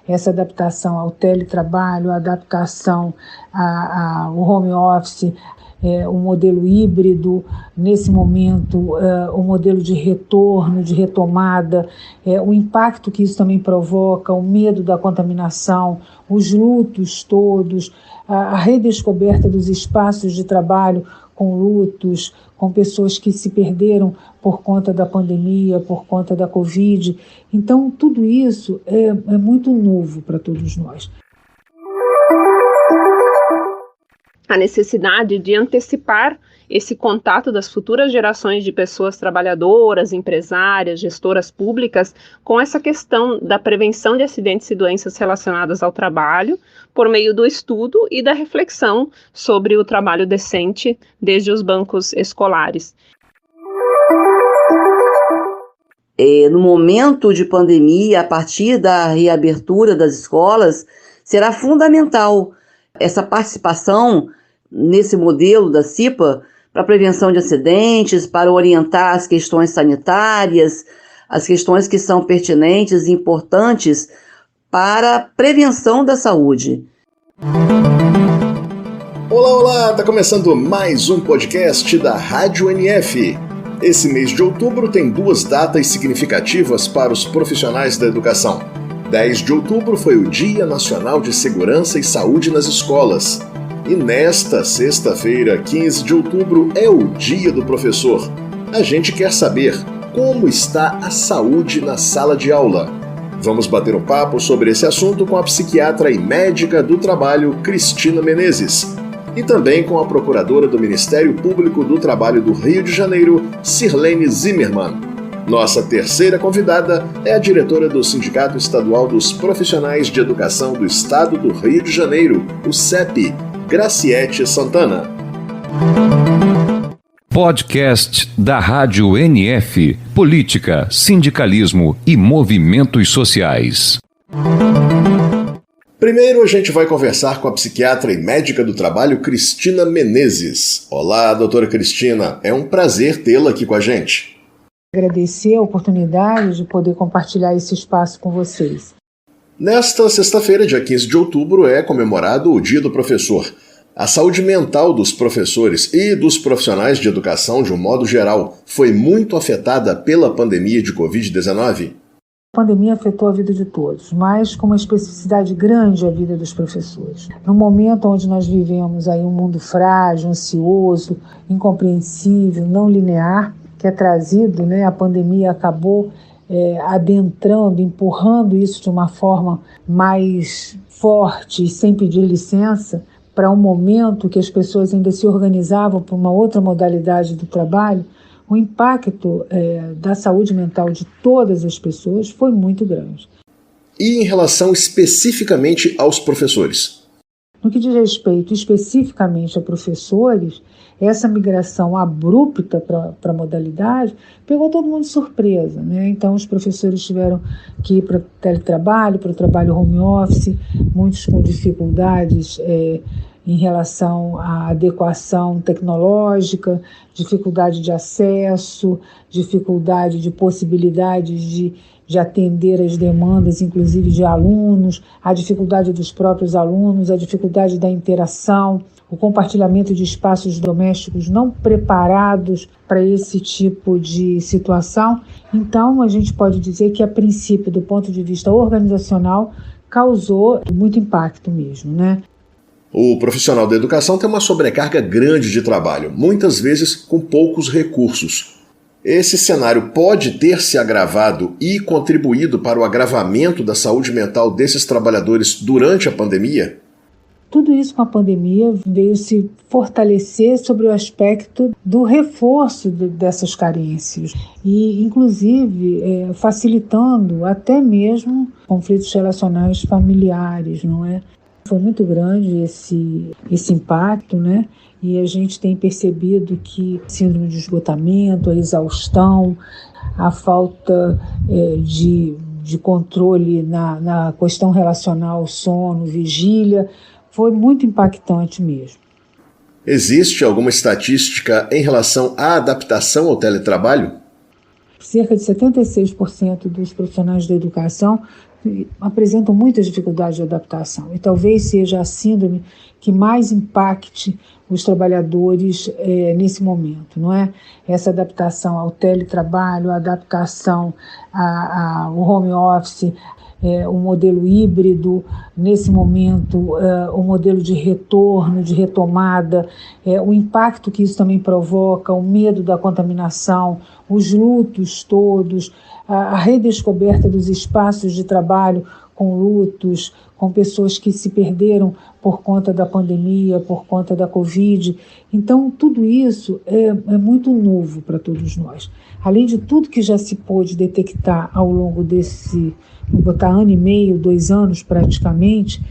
essa adaptação ao teletrabalho, a adaptação ao home office, o modelo híbrido, nesse momento, o modelo de retorno, de retomada, o impacto que isso também provoca, o medo da contaminação, os lutos todos, a redescoberta dos espaços de trabalho com lutos, com pessoas que se perderam por conta da pandemia, por conta da Covid. Então, tudo isso é muito novo para todos nós. A necessidade de antecipar esse contato das futuras gerações de pessoas trabalhadoras, empresárias, gestoras públicas, com essa questão da prevenção de acidentes e doenças relacionadas ao trabalho, por meio do estudo e da reflexão sobre o trabalho decente desde os bancos escolares. No momento de pandemia, a partir da reabertura das escolas, será fundamental essa participação nesse modelo da CIPA para prevenção de acidentes, para orientar as questões sanitárias, as questões que são pertinentes e importantes para a prevenção da saúde. Olá, tá começando mais um podcast da Rádio NF. Esse mês de outubro tem 2 datas significativas para os profissionais da educação. 10 de outubro foi o Dia Nacional de Segurança e Saúde nas Escolas. E nesta sexta-feira, 15 de outubro, é o Dia do Professor. A gente quer saber como está a saúde na sala de aula. Vamos bater um papo sobre esse assunto com a psiquiatra e médica do trabalho, Cristina Menezes. E também com a procuradora do Ministério Público do Trabalho do Rio de Janeiro, Sirlene Zimmermann. Nossa terceira convidada é a diretora do Sindicato Estadual dos Profissionais de Educação do Estado do Rio de Janeiro, o CEP, Graciete Santana. Podcast da Rádio NF, Política, Sindicalismo e Movimentos Sociais. Primeiro a gente vai conversar com a psiquiatra e médica do trabalho, Cristina Menezes. Olá, doutora Cristina, é um prazer tê-la aqui com a gente. Agradecer a oportunidade de poder compartilhar esse espaço com vocês. Nesta sexta-feira, dia 15 de outubro, é comemorado o Dia do Professor. A saúde mental dos professores e dos profissionais de educação, de um modo geral, foi muito afetada pela pandemia de Covid-19? A pandemia afetou a vida de todos, mas com uma especificidade grande a vida dos professores. No momento onde nós vivemos aí um mundo frágil, ansioso, incompreensível, não linear, que é trazido, a pandemia acabou adentrando, empurrando isso de uma forma mais forte e sem pedir licença, para um momento que as pessoas ainda se organizavam por uma outra modalidade do trabalho, o impacto da saúde mental de todas as pessoas foi muito grande. E em relação especificamente aos professores? No que diz respeito especificamente a professores, essa migração abrupta para a modalidade pegou todo mundo de surpresa, Então, os professores tiveram que ir para o teletrabalho, para o trabalho home office, muitos com dificuldades em relação à adequação tecnológica, dificuldade de acesso, dificuldade de possibilidades de atender as demandas, inclusive de alunos, a dificuldade dos próprios alunos, a dificuldade da interação, o compartilhamento de espaços domésticos não preparados para esse tipo de situação. Então, a gente pode dizer que, a princípio, do ponto de vista organizacional, causou muito impacto mesmo, O profissional da educação tem uma sobrecarga grande de trabalho, muitas vezes com poucos recursos. Esse cenário pode ter se agravado e contribuído para o agravamento da saúde mental desses trabalhadores durante a pandemia? Tudo isso com a pandemia veio se fortalecer sobre o aspecto do reforço dessas carências e, inclusive, facilitando até mesmo conflitos relacionais familiares, não é? Foi muito grande esse impacto, E a gente tem percebido que síndrome de esgotamento, a exaustão, a falta de controle na questão relacional, sono, vigília, foi muito impactante mesmo. Existe alguma estatística em relação à adaptação ao teletrabalho? cerca de 76% dos profissionais da educação apresentam muitas dificuldades de adaptação, e talvez seja a síndrome que mais impacte os trabalhadores nesse momento, não é? Essa adaptação ao teletrabalho, a adaptação ao home office, o modelo híbrido, nesse momento, o modelo de retorno, de retomada, o impacto que isso também provoca, o medo da contaminação, os lutos todos, a redescoberta dos espaços de trabalho com lutos, com pessoas que se perderam por conta da pandemia, por conta da Covid. Então, tudo isso é muito novo para todos nós. Além de tudo que já se pôde detectar ao longo desse, vou botar ano e meio, 2 anos praticamente,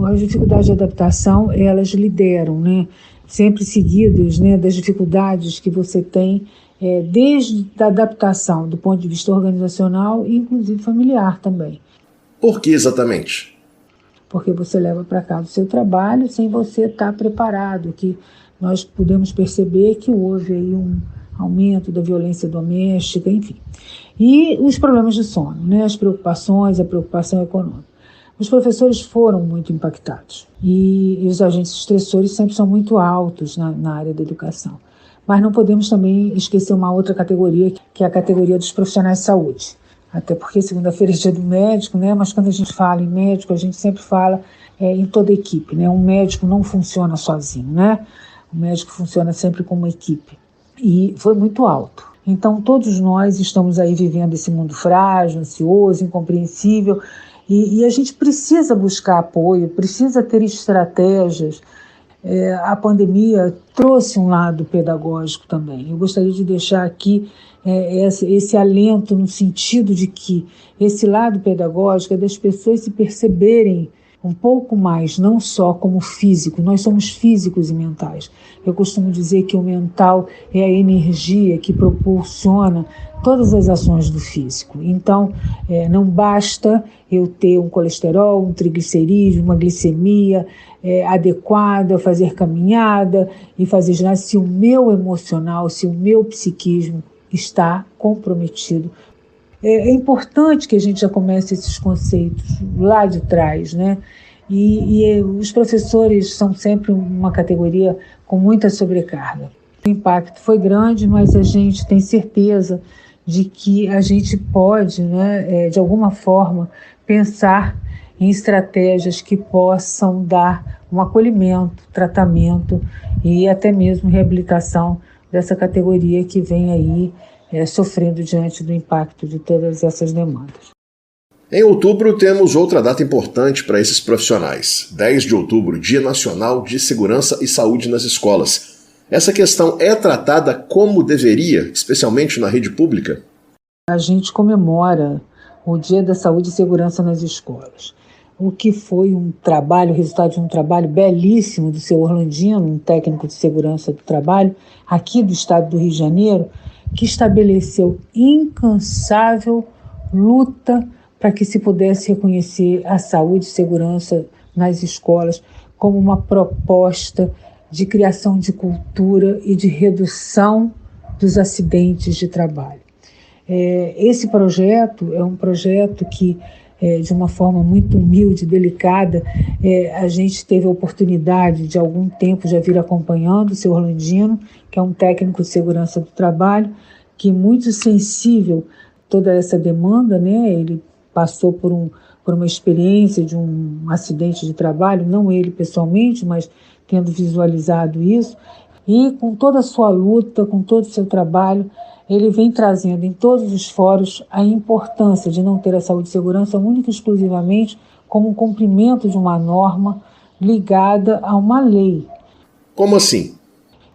as dificuldades de adaptação, elas lideram, né? Sempre seguidas, né, das dificuldades que você tem desde a adaptação do ponto de vista organizacional e inclusive familiar também. Por que exatamente? Porque você leva para casa o seu trabalho sem você estar preparado, que nós podemos perceber que houve aí um aumento da violência doméstica, enfim. E os problemas de sono, né? As preocupações, a preocupação econômica. Os professores foram muito impactados e os agentes estressores sempre são muito altos na área da educação. Mas não podemos também esquecer uma outra categoria, que é a categoria dos profissionais de saúde. Até porque segunda-feira é dia do médico, né? Mas quando a gente fala em médico, a gente sempre fala em toda a equipe, né? Um médico não funciona sozinho, né? O médico funciona sempre como uma equipe. E foi muito alto. Então, todos nós estamos aí vivendo esse mundo frágil, ansioso, incompreensível, e a gente precisa buscar apoio, precisa ter estratégias. A pandemia trouxe um lado pedagógico também. Eu gostaria de deixar aqui esse alento no sentido de que esse lado pedagógico é das pessoas se perceberem um pouco mais, não só como físico, nós somos físicos e mentais. Eu costumo dizer que o mental é a energia que propulsiona todas as ações do físico. Então, não basta eu ter um colesterol, um triglicerídeo, uma glicemia adequada, fazer caminhada e fazer ginástica, se o meu emocional, se o meu psiquismo está comprometido. É importante que a gente já comece esses conceitos lá de trás, né? E os professores são sempre uma categoria com muita sobrecarga. O impacto foi grande, mas a gente tem certeza de que a gente pode, né, de alguma forma, pensar em estratégias que possam dar um acolhimento, tratamento e até mesmo reabilitação dessa categoria que vem aí sofrendo diante do impacto de todas essas demandas. Em outubro temos outra data importante para esses profissionais. 10 de outubro, Dia Nacional de Segurança e Saúde nas Escolas. Essa questão é tratada como deveria, especialmente na rede pública? A gente comemora o Dia da Saúde e Segurança nas Escolas, o que foi um trabalho, resultado de um trabalho belíssimo do seu Orlandino, um técnico de segurança do trabalho, aqui do estado do Rio de Janeiro, que estabeleceu incansável luta para que se pudesse reconhecer a saúde e segurança nas escolas como uma proposta de criação de cultura e de redução dos acidentes de trabalho. Esse projeto é um projeto que, de uma forma muito humilde e delicada, a gente teve a oportunidade de, há algum tempo, já vir acompanhando o seu Orlandino, que é um técnico de segurança do trabalho, que é muito sensível a toda essa demanda, né? Ele passou por uma experiência de um acidente de trabalho, não ele pessoalmente, mas tendo visualizado isso, e com toda a sua luta, com todo o seu trabalho, ele vem trazendo em todos os fóruns a importância de não ter a saúde e segurança única e exclusivamente como um cumprimento de uma norma ligada a uma lei. Como assim?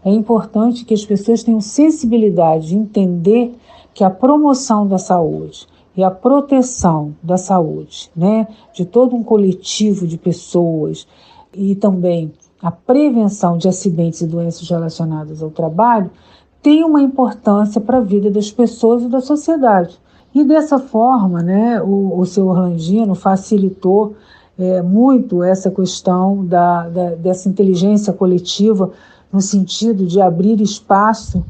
É importante que as pessoas tenham sensibilidade de entender que a promoção da saúde e a proteção da saúde, né, de todo um coletivo de pessoas e também a prevenção de acidentes e doenças relacionadas ao trabalho tem uma importância para a vida das pessoas e da sociedade. E dessa forma, né, o seu Orlandino facilitou muito essa questão dessa inteligência coletiva no sentido de abrir espaço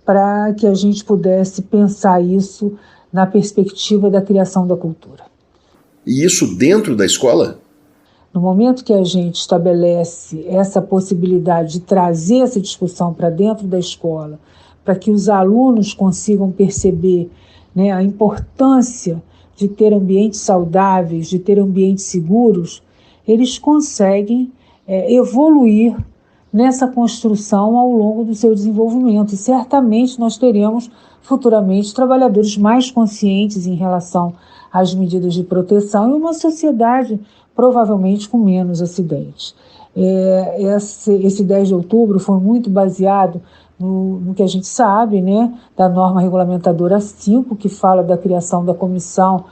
para que a gente pudesse pensar isso na perspectiva da criação da cultura. E isso dentro da escola? No momento que a gente estabelece essa possibilidade de trazer essa discussão para dentro da escola, para que os alunos consigam perceber, né, a importância de ter ambientes saudáveis, de ter ambientes seguros, eles conseguem evoluir nessa construção ao longo do seu desenvolvimento. E certamente nós teremos futuramente trabalhadores mais conscientes em relação às medidas de proteção e uma sociedade provavelmente com menos acidentes. Esse 10 de outubro foi muito baseado no que a gente sabe, né, da norma regulamentadora 5, que fala da criação da Comissão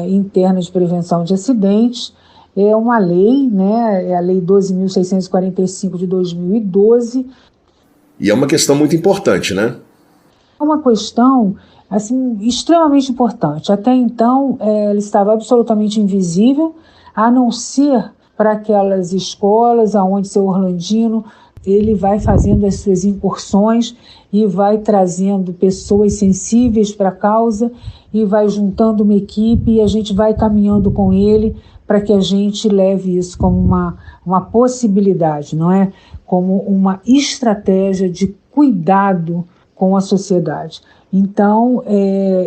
Interna de Prevenção de Acidentes. É uma lei, né, é a Lei 12.645 de 2012. E é uma questão muito importante, né? É uma questão assim, extremamente importante. Até então, ela estava absolutamente invisível, a não ser para aquelas escolas onde seu Orlandino ele vai fazendo as suas incursões e vai trazendo pessoas sensíveis para a causa e vai juntando uma equipe e a gente vai caminhando com ele para que a gente leve isso como uma possibilidade, não é? Como uma estratégia de cuidado com a sociedade. Então,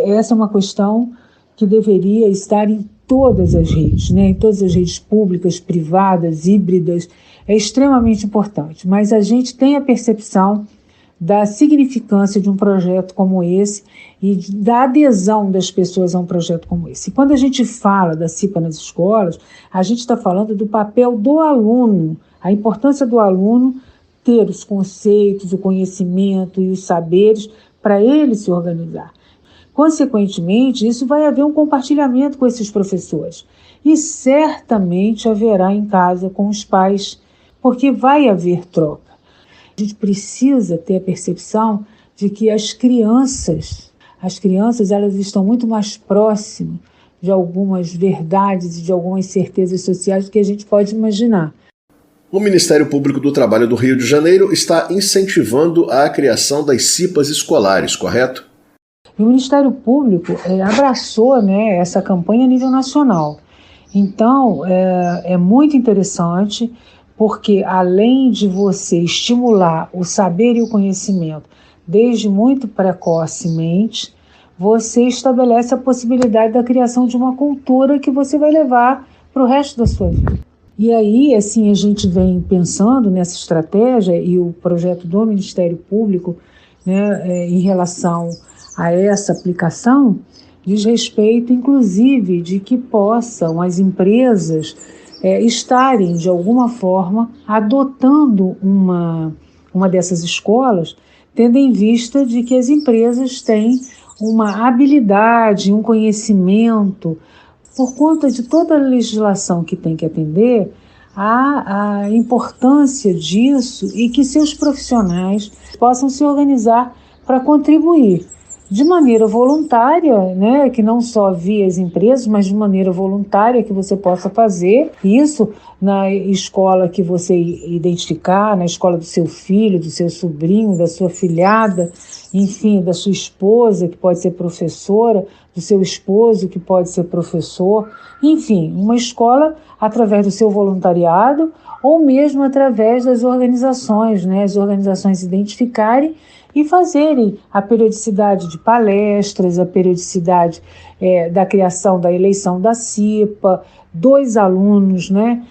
essa é uma questão que deveria estar em todas as redes, né? Em todas as redes públicas, privadas, híbridas, é extremamente importante. Mas a gente tem a percepção da significância de um projeto como esse e da adesão das pessoas a um projeto como esse. E quando a gente fala da CIPA nas escolas, a gente está falando do papel do aluno, a importância do aluno ter os conceitos, o conhecimento e os saberes para ele se organizar. Consequentemente, isso vai haver um compartilhamento com esses professores e certamente haverá em casa com os pais, porque vai haver troca. A gente precisa ter a percepção de que as crianças elas estão muito mais próximas de algumas verdades e de algumas certezas sociais do que a gente pode imaginar. O Ministério Público do Trabalho do Rio de Janeiro está incentivando a criação das CIPAs escolares, correto? E o Ministério Público abraçou, né, essa campanha a nível nacional. Então, é muito interessante, porque além de você estimular o saber e o conhecimento desde muito precocemente, você estabelece a possibilidade da criação de uma cultura que você vai levar para o resto da sua vida. E aí, assim, a gente vem pensando nessa estratégia e o projeto do Ministério Público, né, em relação a essa aplicação, diz respeito, inclusive, de que possam as empresas estarem, de alguma forma, adotando uma dessas escolas, tendo em vista de que as empresas têm uma habilidade, um conhecimento, por conta de toda a legislação que tem que atender, a importância disso e que seus profissionais possam se organizar para contribuir de maneira voluntária, né, que não só via as empresas, mas de maneira voluntária que você possa fazer isso na escola que você identificar, na escola do seu filho, do seu sobrinho, da sua filhada, enfim, da sua esposa, que pode ser professora, do seu esposo, que pode ser professor, enfim, uma escola através do seu voluntariado ou mesmo através das organizações, né, as organizações identificarem e fazerem a periodicidade de palestras, a periodicidade da criação da eleição da CIPA, dos alunos, né,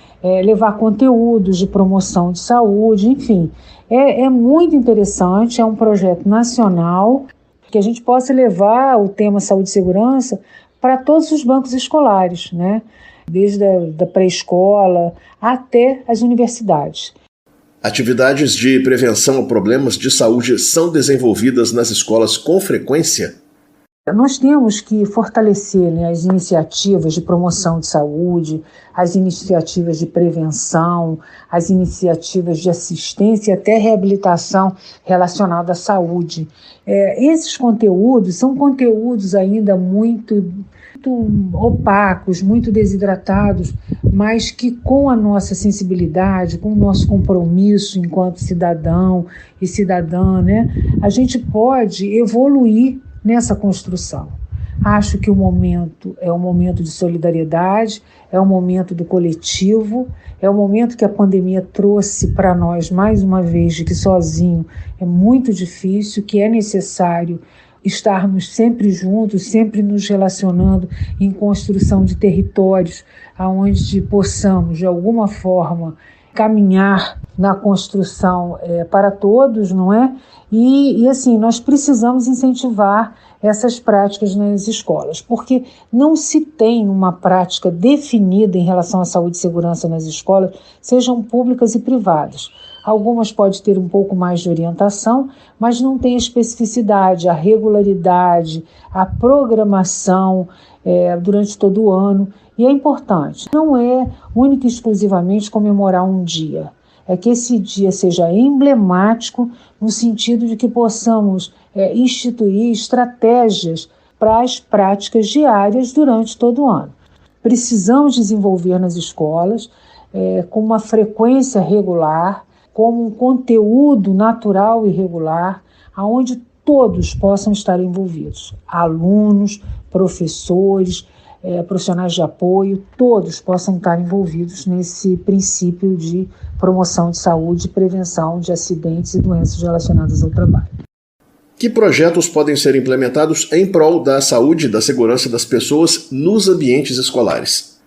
levar conteúdos de promoção de saúde, enfim. É muito interessante, é um projeto nacional que a gente possa levar o tema saúde e segurança para todos os bancos escolares, né, desde a pré-escola até as universidades. Atividades de prevenção a problemas de saúde são desenvolvidas nas escolas com frequência? Nós temos que fortalecer, né, as iniciativas de promoção de saúde, as iniciativas de prevenção, as iniciativas de assistência e até reabilitação relacionada à saúde. Esses conteúdos são conteúdos ainda muito opacos, muito desidratados, mas que com a nossa sensibilidade, com o nosso compromisso enquanto cidadão e cidadã, né, a gente pode evoluir nessa construção. Acho que o momento é um momento de solidariedade, é um momento do coletivo, é um momento que a pandemia trouxe para nós, mais uma vez, de que sozinho é muito difícil, que é necessário estarmos sempre juntos, sempre nos relacionando em construção de territórios, onde possamos, de alguma forma, caminhar na construção para todos, não é? E assim, nós precisamos incentivar essas práticas nas escolas, porque não se tem uma prática definida em relação à saúde e segurança nas escolas, sejam públicas e privadas. Algumas podem ter um pouco mais de orientação, mas não tem a especificidade, a regularidade, a programação durante todo o ano. E é importante, não é única e exclusivamente comemorar um dia, é que esse dia seja emblemático no sentido de que possamos instituir estratégias para as práticas diárias durante todo o ano. Precisamos desenvolver nas escolas com uma frequência regular, como um conteúdo natural e regular, onde todos possam estar envolvidos. Alunos, professores, profissionais de apoio, todos possam estar envolvidos nesse princípio de promoção de saúde e prevenção de acidentes e doenças relacionadas ao trabalho. Que projetos podem ser implementados em prol da saúde e da segurança das pessoas nos ambientes escolares?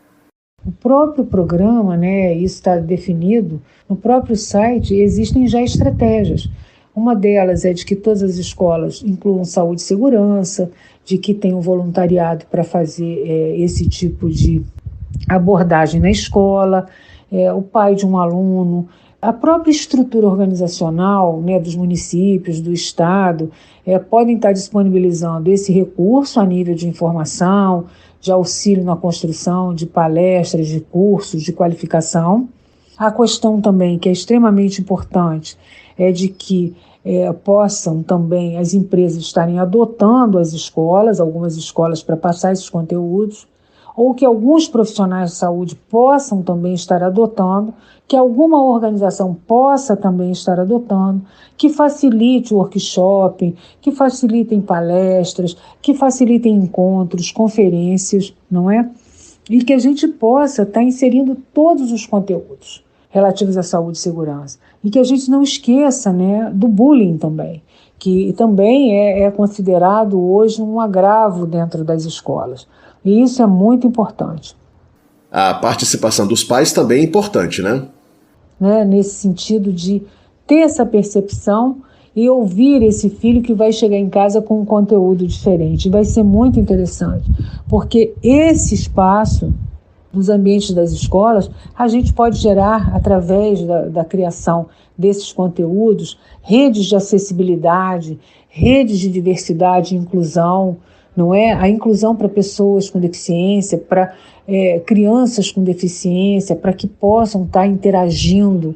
O próprio programa, isso está definido, no próprio site existem já estratégias. Uma delas é de que todas as escolas incluam saúde e segurança, de que tenham voluntariado para fazer esse tipo de abordagem na escola, o pai de um aluno, a própria estrutura organizacional dos municípios, do estado, podem estar disponibilizando esse recurso a nível de informação, de auxílio na construção de palestras, de cursos, de qualificação. A questão também, que é extremamente importante, é de que possam também as empresas estarem adotando as escolas, algumas escolas para passar esses conteúdos, ou que alguns profissionais de saúde possam também estar adotando, que alguma organização possa também estar adotando, que facilite o workshop, que facilitem palestras, que facilitem encontros, conferências, não é? E que a gente possa estar inserindo todos os conteúdos relativos à saúde e segurança. E que a gente não esqueça do bullying também, que também é considerado hoje um agravo dentro das escolas. E isso é muito importante. A participação dos pais também é importante, né? Nesse sentido de ter essa percepção e ouvir esse filho que vai chegar em casa com um conteúdo diferente. Vai ser muito interessante, porque esse espaço nos ambientes das escolas, a gente pode gerar, através da criação desses conteúdos, redes de acessibilidade, redes de diversidade e inclusão, não é? A inclusão para pessoas com deficiência, para crianças com deficiência, para que possam estar interagindo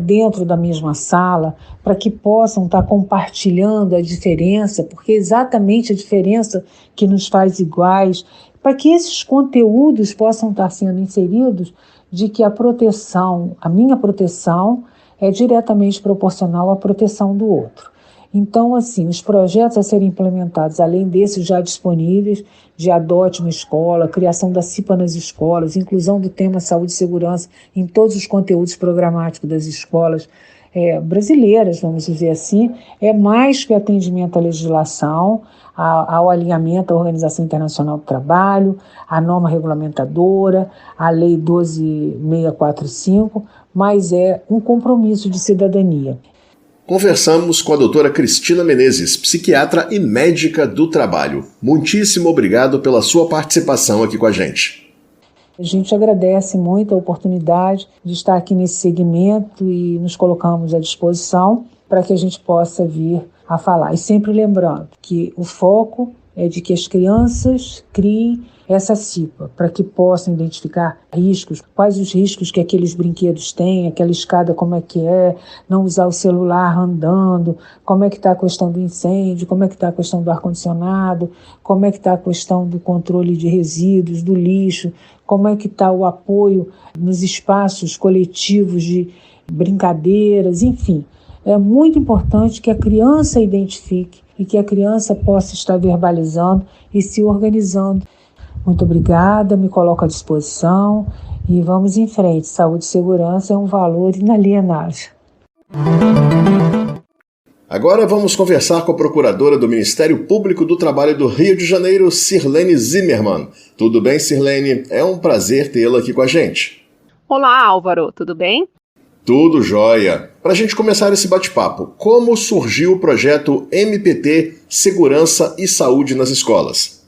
dentro da mesma sala, para que possam estar compartilhando a diferença, porque é exatamente a diferença que nos faz iguais, para que esses conteúdos possam estar sendo inseridos, de que a minha proteção é diretamente proporcional à proteção do outro. Então, assim, os projetos a serem implementados, além desses já disponíveis, de Adote uma Escola, criação da CIPA nas escolas, inclusão do tema saúde e segurança em todos os conteúdos programáticos das escolas brasileiras, vamos dizer assim, é mais que atendimento à legislação, ao alinhamento à Organização Internacional do Trabalho, à norma regulamentadora, à Lei 12.645, mas é um compromisso de cidadania. Conversamos com a doutora Cristina Menezes, psiquiatra e médica do trabalho. Muitíssimo obrigado pela sua participação aqui com a gente. A gente agradece muito a oportunidade de estar aqui nesse segmento e nos colocamos à disposição para que a gente possa vir a falar. E sempre lembrando que o foco de que as crianças criem essa CIPA, para que possam identificar riscos, quais os riscos que aqueles brinquedos têm, aquela escada como é que é, não usar o celular andando, como é que está a questão do incêndio, como é que está a questão do ar-condicionado, como é que está a questão do controle de resíduos, do lixo, como é que está o apoio nos espaços coletivos de brincadeiras, enfim. É muito importante que a criança identifique e que a criança possa estar verbalizando e se organizando. Muito obrigada, me coloco à disposição e vamos em frente. Saúde e segurança é um valor inalienável. Agora vamos conversar com a procuradora do Ministério Público do Trabalho do Rio de Janeiro, Sirlene Zimmermann. Tudo bem, Sirlene? É um prazer tê-la aqui com a gente. Olá, Álvaro, tudo bem? Tudo jóia. Para a gente começar esse bate-papo, como surgiu o projeto MPT Segurança e Saúde nas Escolas?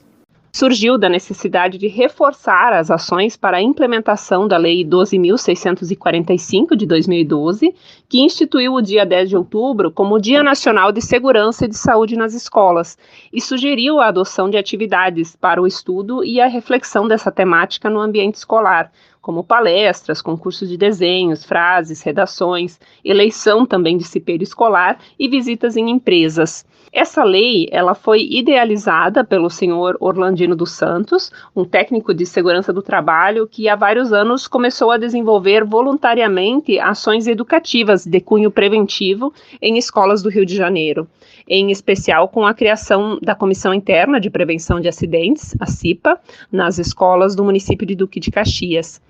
Surgiu da necessidade de reforçar as ações para a implementação da Lei 12.645 de 2012, que instituiu o dia 10 de outubro como Dia Nacional de Segurança e de Saúde nas Escolas, e sugeriu a adoção de atividades para o estudo e a reflexão dessa temática no ambiente escolar, como palestras, concursos de desenhos, frases, redações, eleição também de cipeiro escolar e visitas em empresas. Essa lei, ela foi idealizada pelo senhor Orlandino dos Santos, um técnico de segurança do trabalho que há vários anos começou a desenvolver voluntariamente ações educativas de cunho preventivo em escolas do Rio de Janeiro, em especial com a criação da Comissão Interna de Prevenção de Acidentes, a CIPA, nas escolas do município de Duque de Caxias.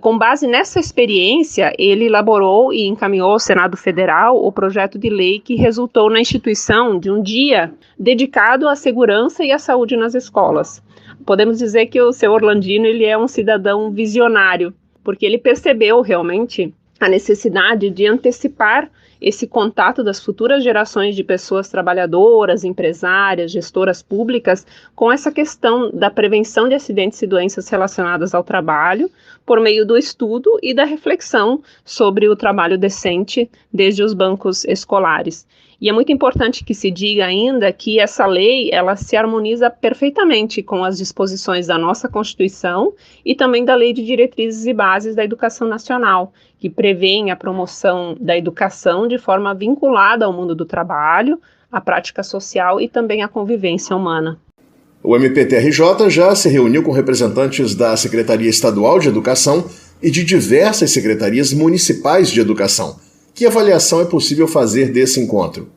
Com base nessa experiência, ele elaborou e encaminhou ao Senado Federal o projeto de lei que resultou na instituição de um dia dedicado à segurança e à saúde nas escolas. Podemos dizer que o seu Orlandino ele é um cidadão visionário, porque ele percebeu realmente a necessidade de antecipar esse contato das futuras gerações de pessoas trabalhadoras, empresárias, gestoras públicas, com essa questão da prevenção de acidentes e doenças relacionadas ao trabalho, por meio do estudo e da reflexão sobre o trabalho decente desde os bancos escolares. E é muito importante que se diga ainda que essa lei, ela se harmoniza perfeitamente com as disposições da nossa Constituição e também da Lei de Diretrizes e Bases da Educação Nacional, que prevêem a promoção da educação de forma vinculada ao mundo do trabalho, à prática social e também à convivência humana. O MPTRJ já se reuniu com representantes da Secretaria Estadual de Educação e de diversas secretarias municipais de educação. Que avaliação é possível fazer desse encontro?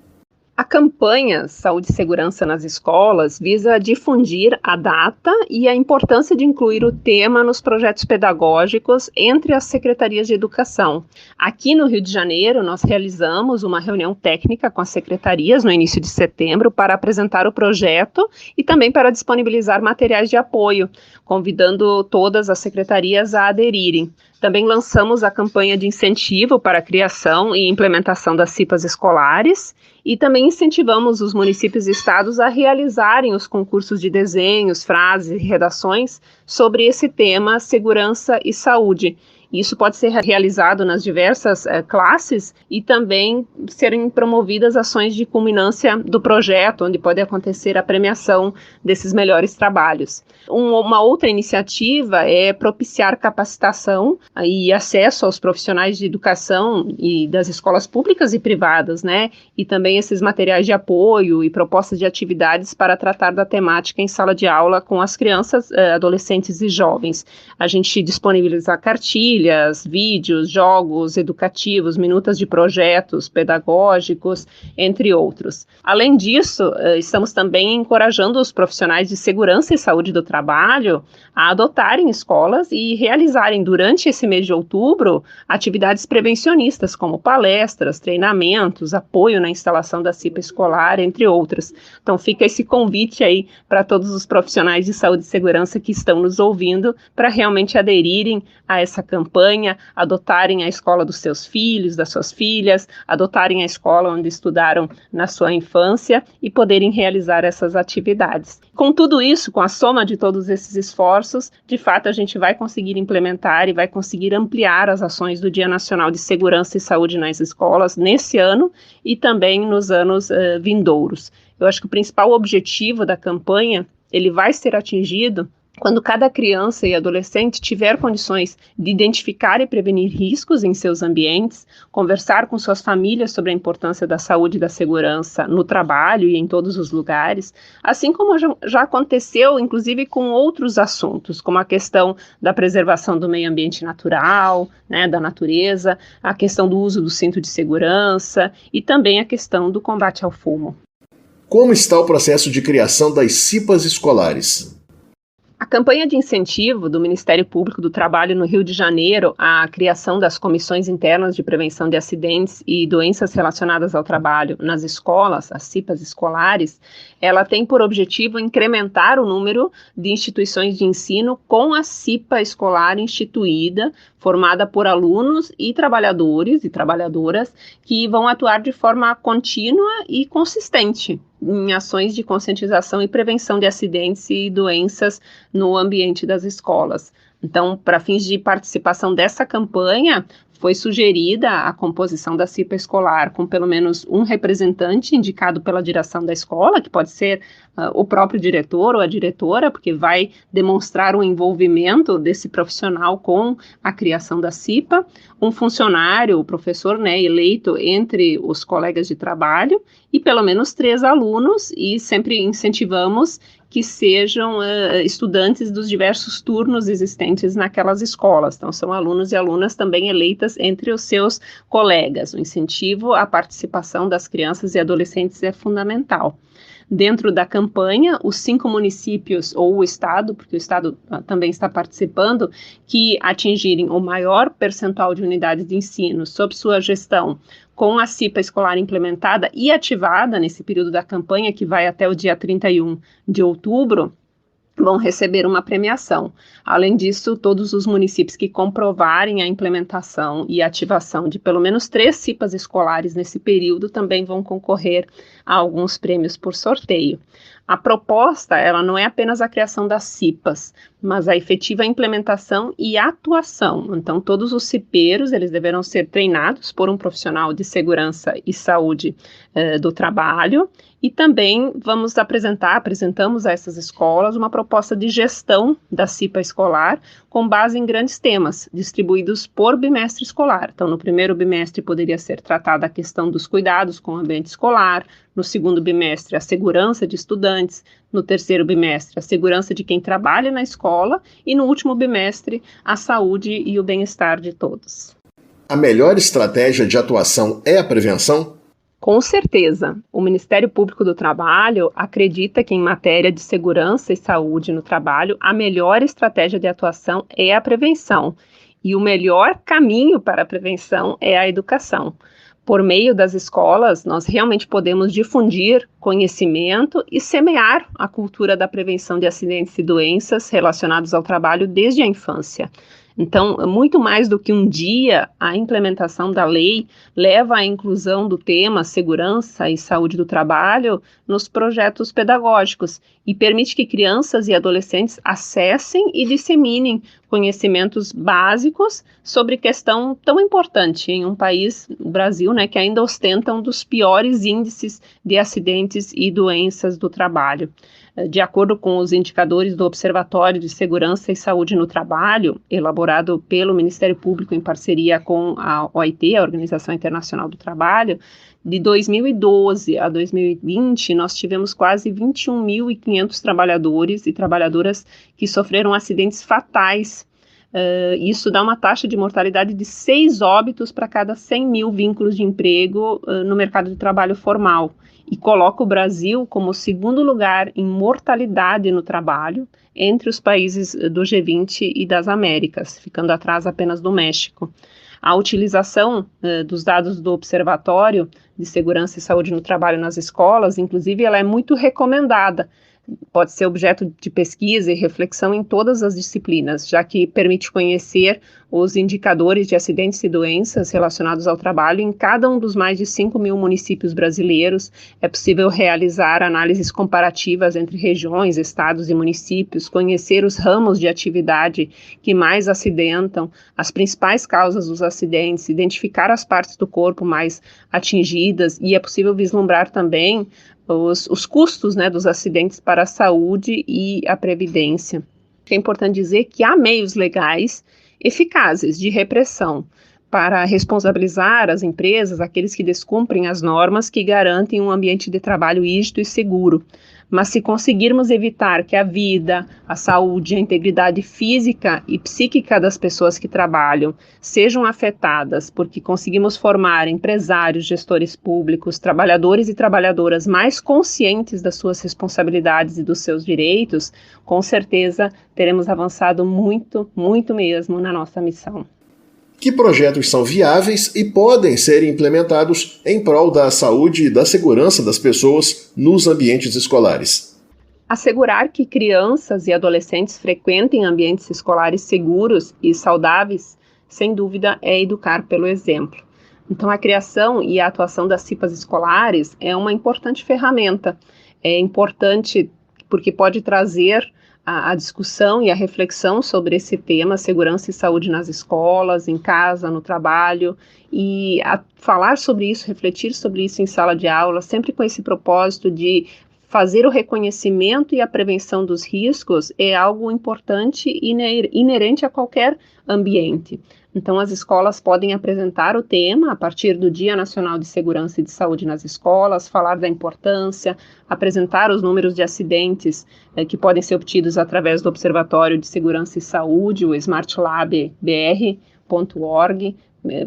A campanha Saúde e Segurança nas Escolas visa difundir a data e a importância de incluir o tema nos projetos pedagógicos entre as secretarias de educação. Aqui no Rio de Janeiro, nós realizamos uma reunião técnica com as secretarias no início de setembro para apresentar o projeto e também para disponibilizar materiais de apoio, convidando todas as secretarias a aderirem. Também lançamos a campanha de incentivo para a criação e implementação das CIPAs escolares e também incentivamos os municípios e estados a realizarem os concursos de desenhos, frases e redações sobre esse tema segurança e saúde. Isso pode ser realizado nas diversas classes e também serem promovidas ações de culminância do projeto, onde pode acontecer a premiação desses melhores trabalhos. Uma outra iniciativa é propiciar capacitação e acesso aos profissionais de educação e das escolas públicas e privadas, né? E também esses materiais de apoio e propostas de atividades para tratar da temática em sala de aula com as crianças, adolescentes e jovens. A gente disponibiliza cartilhas, vídeos, jogos educativos, minutas de projetos pedagógicos, entre outros. Além disso, estamos também encorajando os profissionais de segurança e saúde do trabalho a adotarem escolas e realizarem durante esse mês de outubro atividades prevencionistas como palestras, treinamentos, apoio na instalação da CIPA escolar, entre outras. Então fica esse convite aí para todos os profissionais de saúde e segurança que estão nos ouvindo para realmente aderirem a essa campanha campanha, adotarem a escola dos seus filhos, das suas filhas, adotarem a escola onde estudaram na sua infância e poderem realizar essas atividades. Com tudo isso, com a soma de todos esses esforços, de fato a gente vai conseguir implementar e vai conseguir ampliar as ações do Dia Nacional de Segurança e Saúde nas escolas nesse ano e também nos anos vindouros. Eu acho que o principal objetivo da campanha, ele vai ser atingido quando cada criança e adolescente tiver condições de identificar e prevenir riscos em seus ambientes, conversar com suas famílias sobre a importância da saúde e da segurança no trabalho e em todos os lugares, assim como já aconteceu, inclusive, com outros assuntos, como a questão da preservação do meio ambiente natural, né, da natureza, a questão do uso do cinto de segurança e também a questão do combate ao fumo. Como está o processo de criação das CIPAs escolares? A campanha de incentivo do Ministério Público do Trabalho no Rio de Janeiro à criação das comissões internas de prevenção de acidentes e doenças relacionadas ao trabalho nas escolas, as CIPAs escolares, ela tem por objetivo incrementar o número de instituições de ensino com a CIPA escolar instituída, formada por alunos e trabalhadores e trabalhadoras que vão atuar de forma contínua e consistente em ações de conscientização e prevenção de acidentes e doenças no ambiente das escolas. Então, para fins de participação dessa campanha, foi sugerida a composição da CIPA escolar com pelo menos um representante indicado pela direção da escola, que pode ser o próprio diretor ou a diretora, porque vai demonstrar o envolvimento desse profissional com a criação da CIPA, um funcionário, o professor, né, eleito entre os colegas de trabalho, e pelo menos 3 alunos, e sempre incentivamos que sejam estudantes dos diversos turnos existentes naquelas escolas. Então, são alunos e alunas também eleitas entre os seus colegas. O incentivo à participação das crianças e adolescentes é fundamental. Dentro da campanha, os 5 municípios, ou o Estado, porque o Estado também está participando, que atingirem o maior percentual de unidades de ensino sob sua gestão, com a CIPA escolar implementada e ativada nesse período da campanha, que vai até o dia 31 de outubro, vão receber uma premiação. Além disso, todos os municípios que comprovarem a implementação e ativação de pelo menos 3 CIPAs escolares nesse período também vão concorrer a alguns prêmios por sorteio. A proposta, ela não é apenas a criação das CIPAs, mas a efetiva implementação e atuação. Então, todos os cipeiros, eles deverão ser treinados por um profissional de segurança e saúde do trabalho, e também apresentamos a essas escolas uma proposta de gestão da CIPA escolar com base em grandes temas, distribuídos por bimestre escolar. Então, no primeiro bimestre poderia ser tratada a questão dos cuidados com o ambiente escolar, no segundo bimestre a segurança de estudantes, no terceiro bimestre a segurança de quem trabalha na escola e no último bimestre a saúde e o bem-estar de todos. A melhor estratégia de atuação é a prevenção? Com certeza, o Ministério Público do Trabalho acredita que em matéria de segurança e saúde no trabalho, a melhor estratégia de atuação é a prevenção. E o melhor caminho para a prevenção é a educação. Por meio das escolas, nós realmente podemos difundir conhecimento e semear a cultura da prevenção de acidentes e doenças relacionados ao trabalho desde a infância. Então, muito mais do que um dia, a implementação da lei leva à inclusão do tema segurança e saúde do trabalho nos projetos pedagógicos e permite que crianças e adolescentes acessem e disseminem conhecimentos básicos sobre questão tão importante em um país, o Brasil, né, que ainda ostenta um dos piores índices de acidentes e doenças do trabalho. De acordo com os indicadores do Observatório de Segurança e Saúde no Trabalho, elaborado pelo Ministério Público em parceria com a OIT, a Organização Internacional do Trabalho, de 2012 a 2020, nós tivemos quase 21.500 trabalhadores e trabalhadoras que sofreram acidentes fatais. Isso dá uma taxa de mortalidade de 6 óbitos para cada 100 mil vínculos de emprego no mercado de trabalho formal. E coloca o Brasil como o segundo lugar em mortalidade no trabalho entre os países do G20 e das Américas, ficando atrás apenas do México. A utilização dos dados do Observatório de Segurança e Saúde no Trabalho nas escolas, inclusive, ela é muito recomendada pode ser objeto de pesquisa e reflexão em todas as disciplinas, já que permite conhecer os indicadores de acidentes e doenças relacionados ao trabalho em cada um dos mais de 5.000 municípios brasileiros. É possível realizar análises comparativas entre regiões, estados e municípios, conhecer os ramos de atividade que mais acidentam, as principais causas dos acidentes, identificar as partes do corpo mais atingidas, e é possível vislumbrar também os custos, né, dos acidentes para a saúde e a previdência. É importante dizer que há meios legais eficazes de repressão para responsabilizar as empresas, aqueles que descumprem as normas que garantem um ambiente de trabalho rígido e seguro. Mas se conseguirmos evitar que a vida, a saúde, a integridade física e psíquica das pessoas que trabalham sejam afetadas, porque conseguimos formar empresários, gestores públicos, trabalhadores e trabalhadoras mais conscientes das suas responsabilidades e dos seus direitos, com certeza teremos avançado muito, muito mesmo na nossa missão. Que projetos são viáveis e podem ser implementados em prol da saúde e da segurança das pessoas nos ambientes escolares? Assegurar que crianças e adolescentes frequentem ambientes escolares seguros e saudáveis, sem dúvida, é educar pelo exemplo. Então, a criação e a atuação das CIPAs escolares é uma importante ferramenta. É importante porque pode trazer a discussão e a reflexão sobre esse tema, segurança e saúde nas escolas, em casa, no trabalho, e falar sobre isso, refletir sobre isso em sala de aula, sempre com esse propósito de fazer o reconhecimento e a prevenção dos riscos é algo importante e inerente a qualquer ambiente. Então, as escolas podem apresentar o tema a partir do Dia Nacional de Segurança e de Saúde nas escolas, falar da importância, apresentar os números de acidentes que podem ser obtidos através do Observatório de Segurança e Saúde, o smartlabbr.org.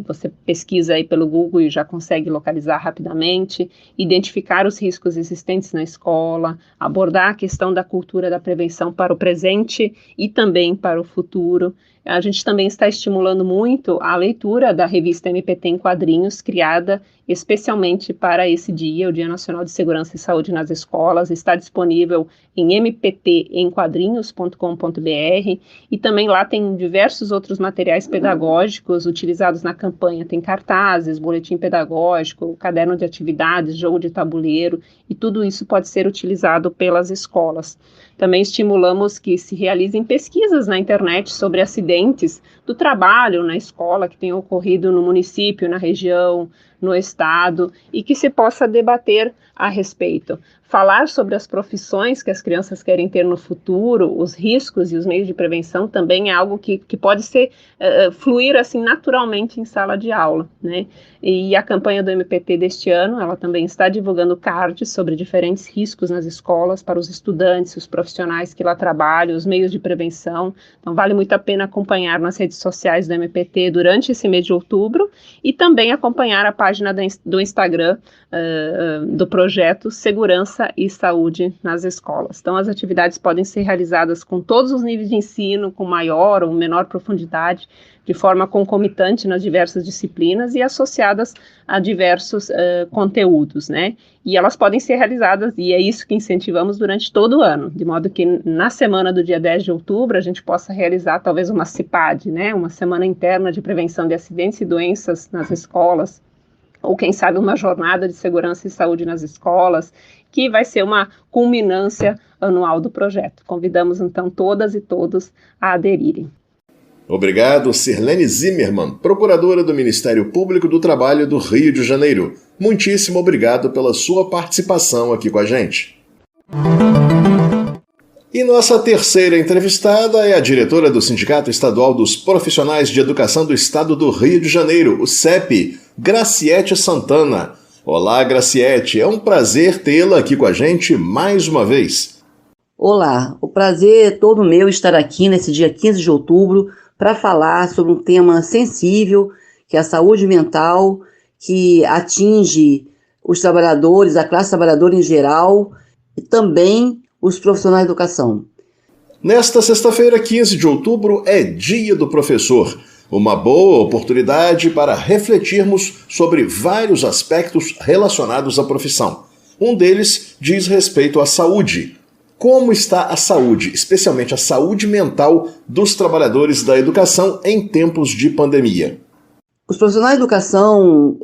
Você pesquisa aí pelo Google e já consegue localizar rapidamente, identificar os riscos existentes na escola, abordar a questão da cultura da prevenção para o presente e também para o futuro. A gente também está estimulando muito a leitura da revista MPT em quadrinhos, criada especialmente para esse dia, o Dia Nacional de Segurança e Saúde nas Escolas. Está disponível em mptemquadrinhos.com.br e também lá tem diversos outros materiais pedagógicos utilizados na campanha. Tem cartazes, boletim pedagógico, caderno de atividades, jogo de tabuleiro, e tudo isso pode ser utilizado pelas escolas. Também estimulamos que se realizem pesquisas na internet sobre acidentes do trabalho na escola que tenham ocorrido no município, na região, no estado, e que se possa debater a respeito. Falar sobre as profissões que as crianças querem ter no futuro, os riscos e os meios de prevenção também é algo que pode ser fluir assim naturalmente em sala de aula, né? E a campanha do MPT deste ano, ela também está divulgando cards sobre diferentes riscos nas escolas para os estudantes, os profissionais que lá trabalham, os meios de prevenção. Então vale muito a pena acompanhar nas redes sociais do MPT durante esse mês de outubro e também acompanhar a página do Instagram do projeto Segurança e Saúde nas Escolas. Então as atividades podem ser realizadas com todos os níveis de ensino, com maior ou menor profundidade, de forma concomitante nas diversas disciplinas e associadas a diversos conteúdos, né? E elas podem ser realizadas, e é isso que incentivamos durante todo o ano, de modo que na semana do dia 10 de outubro a gente possa realizar talvez uma CIPAD, né? Uma semana interna de prevenção de acidentes e doenças nas escolas, ou quem sabe uma jornada de segurança e saúde nas escolas, que vai ser uma culminância anual do projeto. Convidamos então todas e todos a aderirem. Obrigado, Sirlene Zimmermann, procuradora do Ministério Público do Trabalho do Rio de Janeiro. Muitíssimo obrigado pela sua participação aqui com a gente. E nossa terceira entrevistada é a diretora do Sindicato Estadual dos Profissionais de Educação do Estado do Rio de Janeiro, o CEP, Graciete Santana. Olá, Graciete, é um prazer tê-la aqui com a gente mais uma vez. Olá, o prazer é todo meu estar aqui nesse dia 15 de outubro para falar sobre um tema sensível, que é a saúde mental, que atinge os trabalhadores, a classe trabalhadora em geral, e também os profissionais de educação. Nesta sexta-feira, 15 de outubro, é Dia do Professor. Uma boa oportunidade para refletirmos sobre vários aspectos relacionados à profissão. Um deles diz respeito à saúde. como está a saúde, especialmente a saúde mental dos trabalhadores da educação em tempos de pandemia. Os profissionais de educação,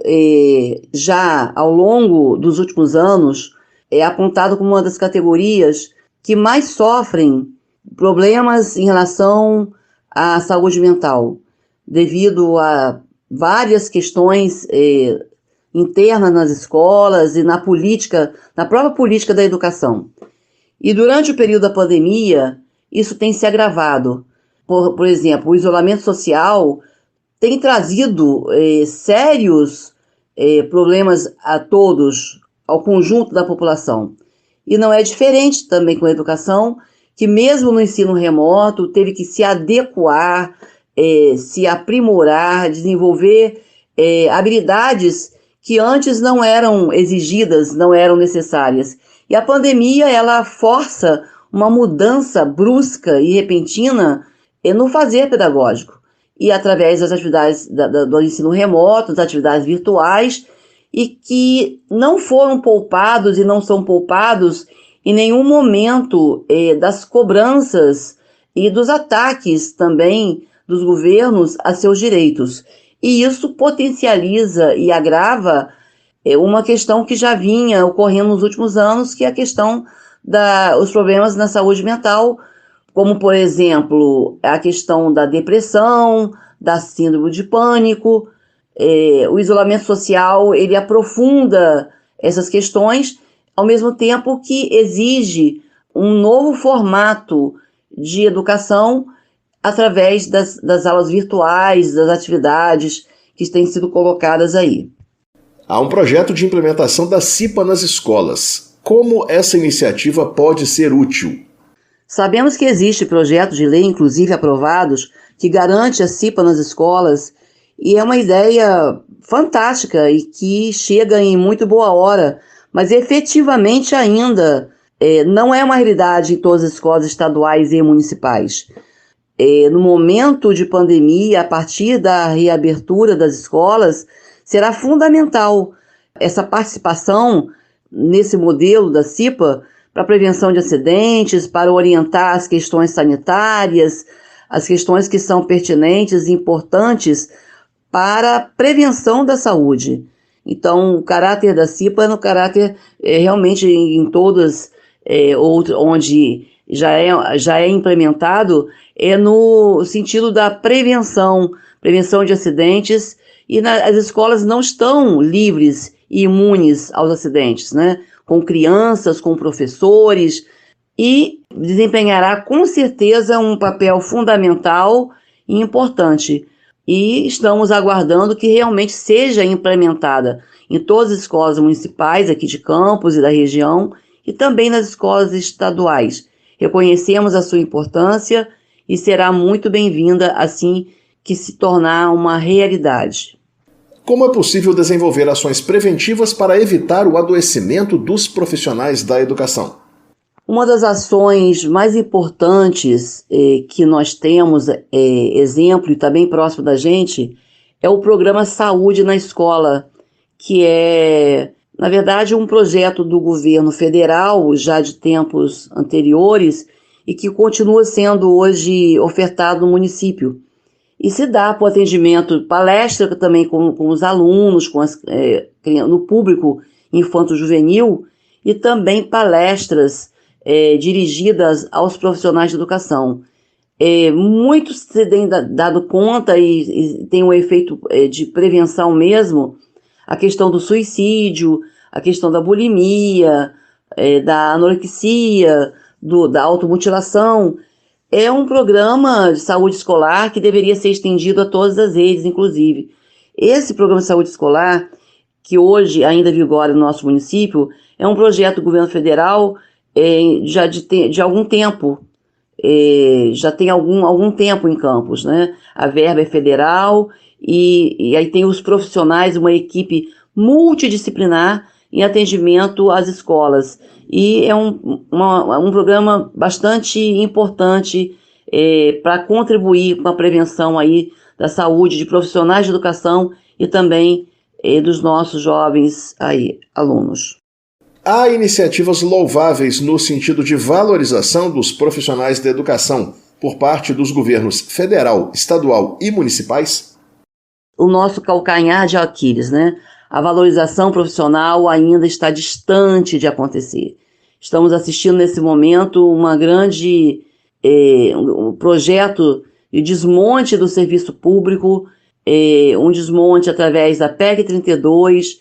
já ao longo dos últimos anos, é apontado como uma das categorias que mais sofrem problemas em relação à saúde mental, devido a várias questões internas nas escolas e na própria política da educação. E durante o período da pandemia, isso tem se agravado. Por exemplo, o isolamento social tem trazido sérios problemas a todos, ao conjunto da população. E não é diferente também com a educação, que mesmo no ensino remoto teve que se adequar, se aprimorar, desenvolver habilidades que antes não eram exigidas, não eram necessárias. E a pandemia, ela força uma mudança brusca e repentina no fazer pedagógico. E através das atividades do ensino remoto, das atividades virtuais, e que não foram poupados e não são poupados em nenhum momento das cobranças e dos ataques também dos governos a seus direitos. E isso potencializa e agrava uma questão que já vinha ocorrendo nos últimos anos, que é a questão dos problemas na saúde mental, como, por exemplo, a questão da depressão, da síndrome de pânico. O isolamento social, ele aprofunda essas questões, ao mesmo tempo que exige um novo formato de educação através das aulas virtuais, das atividades que têm sido colocadas aí. Há um projeto de implementação da CIPA nas escolas. Como essa iniciativa pode ser útil? Sabemos que existe projetos de lei, inclusive aprovados, que garante a CIPA nas escolas, e é uma ideia fantástica e que chega em muito boa hora, mas efetivamente ainda não é uma realidade em todas as escolas estaduais e municipais. No momento de pandemia, a partir da reabertura das escolas, será fundamental essa participação nesse modelo da CIPA para prevenção de acidentes, para orientar as questões sanitárias, as questões que são pertinentes e importantes para a prevenção da saúde. Então, o caráter da CIPA é no caráter realmente em todas, onde já é implementado, é no sentido da prevenção de acidentes, e as escolas não estão livres e imunes aos acidentes, né? Com crianças, com professores, e desempenhará com certeza um papel fundamental e importante. E estamos aguardando que realmente seja implementada em todas as escolas municipais aqui de Campos e da região, e também nas escolas estaduais. Reconhecemos a sua importância e será muito bem-vinda assim que se tornar uma realidade. Como é possível desenvolver ações preventivas para evitar o adoecimento dos profissionais da educação? Uma das ações mais importantes que nós temos, exemplo e está bem próximo da gente, é o programa Saúde na Escola, que é, na verdade, um projeto do governo federal, já de tempos anteriores, e que continua sendo hoje ofertado no município. E se dá para o atendimento, palestra também com os alunos, no público infanto-juvenil, e também palestras dirigidas aos profissionais de educação. Muitos se têm dado conta e tem um efeito de prevenção mesmo, a questão do suicídio, a questão da bulimia, da anorexia, da automutilação. É um programa de saúde escolar que deveria ser estendido a todas as redes, inclusive. Esse programa de saúde escolar, que hoje ainda vigora no nosso município, é um projeto do governo federal já de algum tempo. Já tem algum tempo em Campos, né? A verba é federal e aí tem os profissionais, uma equipe multidisciplinar em atendimento às escolas. E é um programa bastante importante para contribuir com a prevenção aí da saúde de profissionais de educação e também dos nossos jovens aí, alunos. Há iniciativas louváveis no sentido de valorização dos profissionais da educação por parte dos governos federal, estadual e municipais? O nosso calcanhar de Aquiles, né? A valorização profissional ainda está distante de acontecer. Estamos assistindo nesse momento uma grande um projeto de desmonte do serviço público, um desmonte através da PEC 32,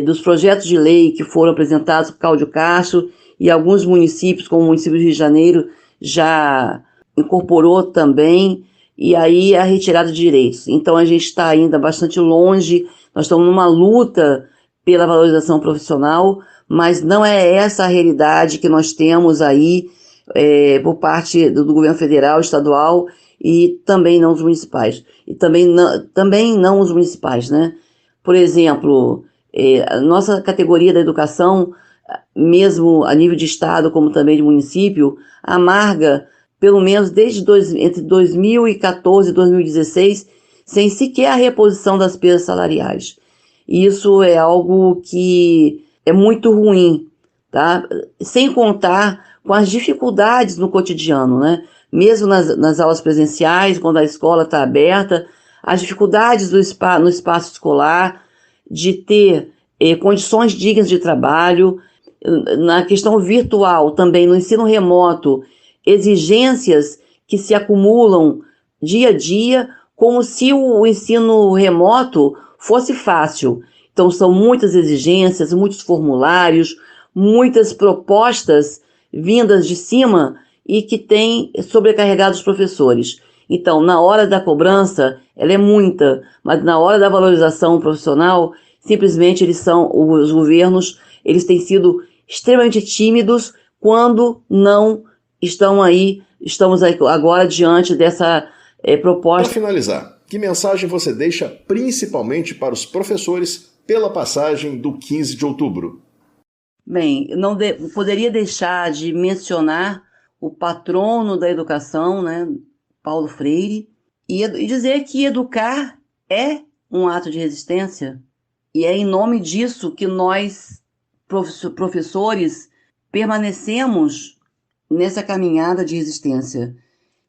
dos projetos de lei que foram apresentados por Cláudio Castro, e alguns municípios, como o município do Rio de Janeiro, já incorporou também, e aí a retirada de direitos. Então a gente está ainda bastante longe, nós estamos numa luta pela valorização profissional, mas não é essa a realidade que nós temos aí por parte do governo federal, estadual e também não os municipais. E também não os municipais, né? Por exemplo, a nossa categoria da educação, mesmo a nível de estado como também de município, amarga pelo menos entre 2014 e 2016, sem sequer a reposição das perdas salariais. Isso é algo que é muito ruim, tá? Sem contar com as dificuldades no cotidiano, né? Mesmo nas aulas presenciais, quando a escola está aberta, as dificuldades no espaço escolar, de ter condições dignas de trabalho, na questão virtual também, no ensino remoto, exigências que se acumulam dia a dia, como se o ensino remoto fosse fácil. Então são muitas exigências, muitos formulários, muitas propostas vindas de cima e que têm sobrecarregado os professores. Então, na hora da cobrança, ela é muita, mas na hora da valorização profissional, simplesmente os governos, eles têm sido extremamente tímidos quando não estamos agora diante dessa proposta. Para finalizar, que mensagem você deixa principalmente para os professores pela passagem do 15 de outubro? Bem, não poderia deixar de mencionar o patrono da educação, né, Paulo Freire, e dizer que educar é um ato de resistência, e é em nome disso que nós, professores, permanecemos nessa caminhada de resistência.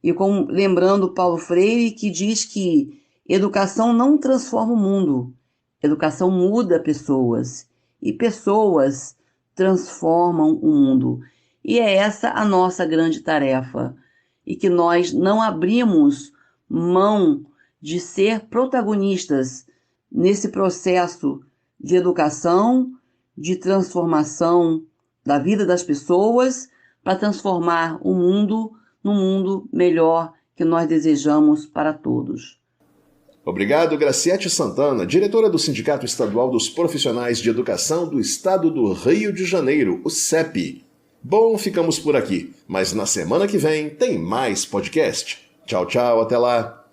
E lembrando Paulo Freire, que diz que educação não transforma o mundo, educação muda pessoas, e pessoas transformam o mundo. E é essa a nossa grande tarefa, e que nós não abrimos mão de ser protagonistas nesse processo de educação, de transformação da vida das pessoas, para transformar o mundo num mundo melhor que nós desejamos para todos. Obrigado, Graciete Santana, diretora do Sindicato Estadual dos Profissionais de Educação do Estado do Rio de Janeiro, o CEP. Bom, ficamos por aqui, mas na semana que vem tem mais podcast. Tchau, tchau, até lá!